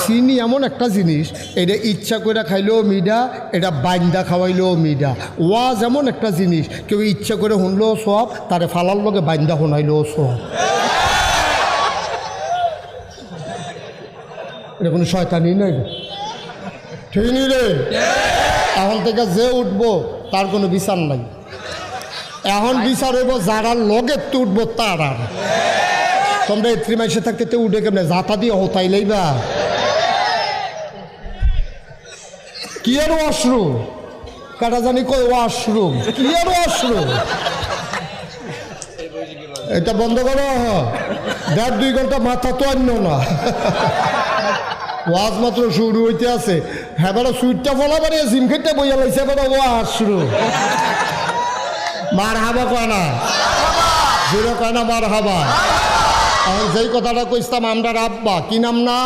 চিনি এমন একটা জিনিস, এটা ইচ্ছা করে খাইলেও মিডা, এটা বাইন্দা খাওয়াইলেও মিডা। ওয়াজ এমন একটা জিনিস, কেউ ইচ্ছা করে শুনলেও সব, তারে ফালার লগে বাইন্দা শোনাইলেও সব। এটা কোনো শয়তানি নাই, ঠিক নি রে? এখন থেকে যে উঠবো তার কোনো বিচার নাই, এখন বিচার হইব যারা লগে তো উঠবো তার। আর তোমরা এত্রি মাসে থাকতে তো উঠে কেমনে যাতা দিয়ে হতাইলেই বা কি আর ওয়াশরুম কাটা জানি কই ওয়াশরুম কি আর ওয়াশরুম। এটা বন্ধ করো, 1.5-2 ঘন্টা মাথা তো অন্য না। ওয়াজ মাত্র শুরু হইতে আছে, হ্যাঁ বেড়া সুইটটা ফলা বাড়িয়ে জিম খেতে বইয়া লাইছে বেড়া ওয়াশরুম। মার হাবা কয় না, জোরে কয় না মার হাবা। যেই কথাটা কইতাম আমরা আব্বা, কি নাম না